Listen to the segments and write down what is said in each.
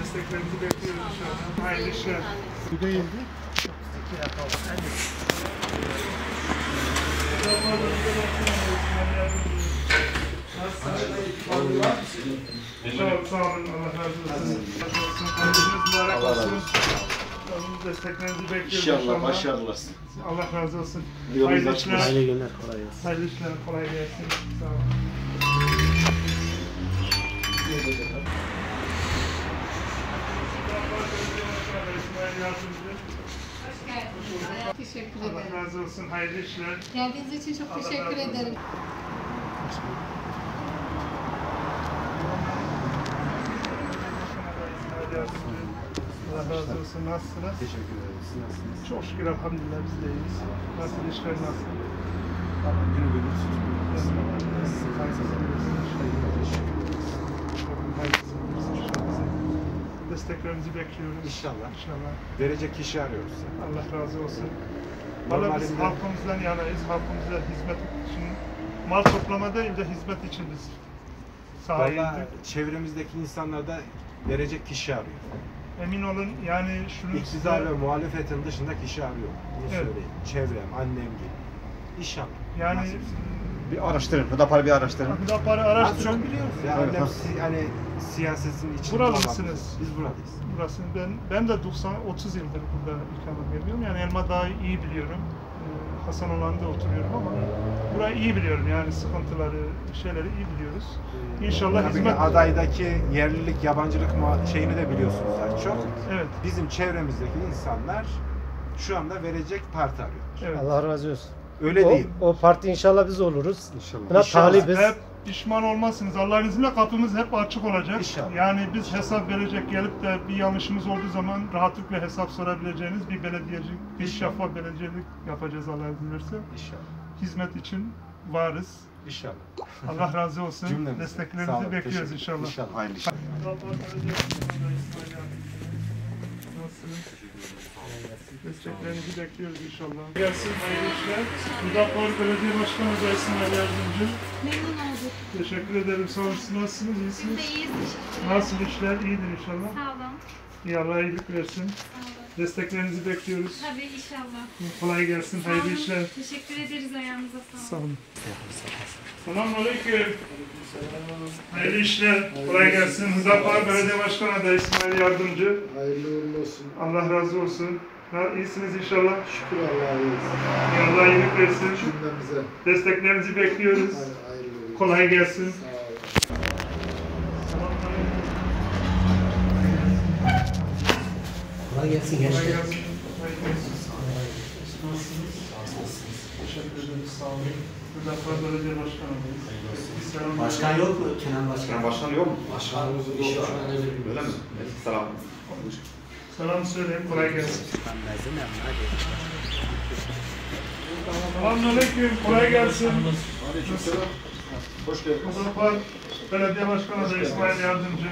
Desteklerinizi bekliyoruz inşallah. Hayırlı işler. Bu değildi. Sağ olun, Allah razı olsun. Allah razı olsun. Desteklerinizi bekliyoruz İnşallah başarılasın. Allah razı olsun. Hayırlı işler. Hayırlı günler, kolay gelsin. Hayırlı işler, kolay gelsin. Sağ olun. Teşekkür ederim. Allah razı olsun. Hayırlı işler. Geldiğiniz için çok teşekkür ederim. Allah razı olsun. Nasılsınız? Teşekkür ederim. Siz nasılsınız? Çok şükür elhamdülillah biz de iyiyiz. Nasıl işler nasıl? Günü görürsünüz. Desteklerinizi bekliyoruz. İnşallah. İnşallah. Verecek kişi arıyoruz. Allah razı olsun. Valla biz Normalinde- halkımızdan yanayız. Halkımıza hizmet için, mal toplama değil de hizmet için biz sahaya Valla indik. çevremizdeki insanlar da verecek kişi arıyor. Emin olun yani şunu İktidar ve muhalefetin dışında kişi arıyor. Bunu Evet. söyleyeyim. Çevrem, annem gibi. İnşallah. yani Bir araştırın. Hüdapar'ı bir araştırın. Hüdapar'ı Az araştırın. çok biliyoruz. Ya Evet, annem ha. hani siyasetin içinde Buralısınız. olan- Biz buradayız. Burası ben de 30 yıldır burada ikamet ediyorum. Yani Elmadağ'ı iyi biliyorum. Hasan Olan'da oturuyorum ama burayı iyi biliyorum. Yani sıkıntıları, şeyleri iyi biliyoruz. İnşallah Tabii hizmet... ki adaydaki yerlilik, yabancılık şeyini de biliyorsunuz az çok. Evet. Bizim çevremizdeki insanlar şu anda verecek parti arıyor. Evet. Allah razı olsun. Öyle değil. O parti inşallah biz oluruz. İnşallah. Buna İnşallah. talibiz. Hep pişman olmazsınız. Allah'ın izniyle kapımız hep açık olacak. İnşallah. Yani biz hesap verecek gelip de bir yanlışımız olduğu zaman rahatlıkla hesap sorabileceğiniz bir belediyecilik, bir şeffaf belediyecilik yapacağız Allah'ın izniyle. İnşallah. Hizmet için varız. İnşallah. Allah razı olsun. Cümlemize. Sağ Desteklerinizi olun, bekliyoruz teşekkür- inşallah. İnşallah. Aynı şey. Desteklerinizi bekliyoruz inşallah. Gelsin hayırlı işler. Hüdapar Belediye Başkanı da İsmail Yardımcı. Memnun olduk. Teşekkür ederim. Sağ olun. Siz nasılsınız? Biz İyisiniz? de iyiyiz. Teşekkür ederim. Nasıl işler? İyidir inşallah. Sağ olun. İyi Allah iyilik versin. Sağ olun. Desteklerinizi bekliyoruz. Tabii inşallah. Kolay gelsin. Sağ Hayırlı olun. işler. Teşekkür ederiz ayağınıza sağlık. Sağ olun. Selamünaleyküm. Hayırlı işler. Kolay gelsin. Hüdapar Belediye Başkanı adayı İsmail Yardımcı. Hayırlı uğurlu olsun. Allah razı olsun. İyisiniz inşallah. Şükür Allah'a iyiyiz. İyi Allah iyilik versin. Cümlemize Desteklerinizi bekliyoruz. hayırlı uğurlu. Kolay gelsin. Sağ olun. Kolay gelsin Kolay gençler. gelsin. Hayırlı olsun. Nasılsınız? Teşekkür ederiz. Sağ olun. Hüdapar Belediye Başkanı'ndayız. Selam. Başkan yok mu? Kenan Başkan. Başkan yok mu? Başkanımızın işi şu an öyle bir Öyle mi? Selam. Selam söyleyin. Kolay gelsin. Selamünaleyküm. Kolay gelsin. Aleykümselam. Hoş geldiniz. Hüdapar Belediye Başkanı adayı İsmail Yardımcı.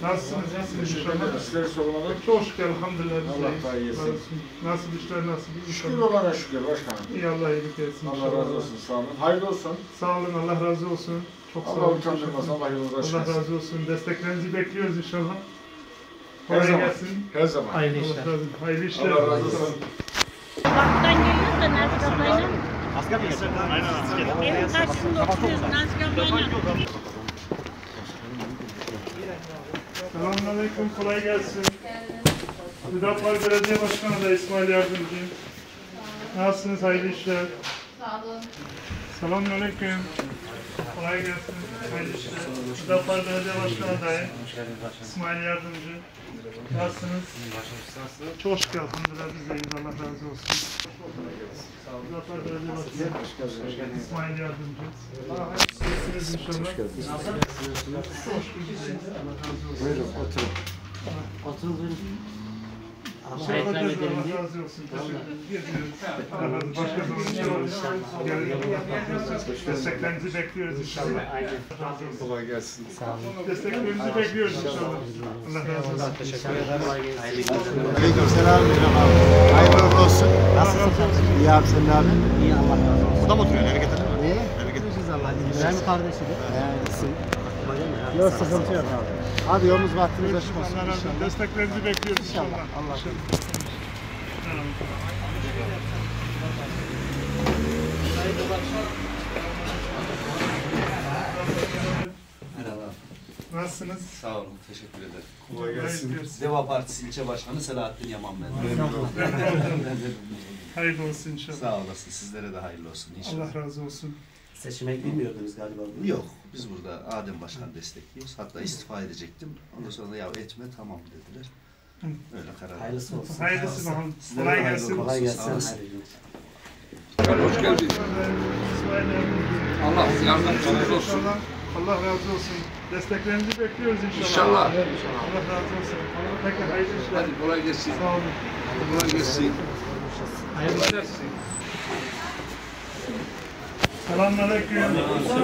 Nasılsınız? İyisiniz inşallah. Sizleri sormalı. Çok şükür elhamdülillah. biz Allah iyiyiz. daha iyi etsin. Nasıl işler nasıl? Şükür olana şükür başkanım. İyi Allah iyilik etsin. Allah inşallah. razı olsun. Sağ olun. Hayırlı olsun. Sağ olun. Allah razı olsun. Çok sağ Allah olun. utandırmasın. Allah yolunu açık Allah etsin. razı olsun. Desteklerinizi bekliyoruz inşallah. Her Kolay zaman. gelsin. Her zaman. Hayırlı Allah işler. razı olsun. Hayırlı işler. Allah razı olsun. Baktan geliyoruz da Nazik ablayla. Asker mi gelsin? Aynen asker. Evin karşısında oturuyoruz Nazik ablayla. Selamünaleyküm. Kolay gelsin. Hüdapar Belediye Başkanı da İsmail Yardımcı. Nasılsınız? Hayırlı işler. Sağ olun. Selamünaleyküm. Kolay gelsin. Hayırlı işler. Hüdapar Belediye Başkanı adayı İsmail Yardımcı. Nasılsınız? Çok şükür elhamdülillah biz de iyiyiz. Allah razı olsun. Hüdapar Belediye Başkanı İsmail Yardımcı. İyisiniz inşallah. Çok şükür biz de iyiyiz. Allah razı olsun. Buyurun oturun. Oturun buyurun. Allah razı olsun. Allah razı olsun. Başka zaman desteklerinizi bekliyoruz inşallah. Kolay gelsin. Desteklerinizi bekliyoruz inşallah. Allah razı olsun. Teşekkür ederim. Aleykümselam. Hayırlı uğurlu olsun. Nasılsın? İyi abi sen de abi. İyi Allah razı olsun. Burada mı oturuyorsun? Eve getirdin mi? İyi. Görüşürüz Allah'a. İbrahim kardeşi de. İsim. Bacım ya. Yok sıkıntı yok abi. Hadi yolunuz vaktiniz açık olsun Allah razı olsun. inşallah. Desteklerinizi bekliyoruz inşallah. Allah razı olsun. Merhaba. Nasılsınız? Sağ olun, teşekkür ederim. Kolay gelsin. Deva Partisi İlçe Başkanı Selahattin Yaman ben. Hayırlı olsun inşallah. Sağ olasın, sizlere de hayırlı olsun inşallah. Allah razı olsun. Seçime gitmiyordunuz galiba. Yok, biz burada Adem Başkan destekliyoruz. Hatta istifa edecektim. Ondan sonra da ya etme tamam dediler. Öyle karar verdim. Hayırlısı olsun. Hayırlısı bakalım. Sizlere Kolay de hayırlı gelsin. olsun. Kolay gelsin. Sağ olasın. Hayırlı olsun. Hoş geldin. İsmail yardımcı. Allah yardımcınız olsun. İnşallah. Allah razı olsun. Desteklerinizi bekliyoruz inşallah. İnşallah. Allah razı olsun. Peki hayırlı işler. Hadi kolay gelsin. Sağ olun. Kolay gelsin. Kolay gelsin. Selamünaleyküm.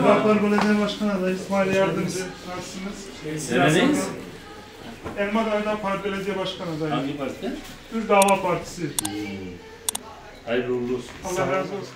Dağpar Belediye Başkanı adayı İsmail Yardımcı. Nasılsınız? Neredeyiz? Elmadağ'da Parti Belediye Başkanı adayı. Hangi parti? Türk Dava Partisi. Hayırlı uğurlu olsun. Allah razı olsun.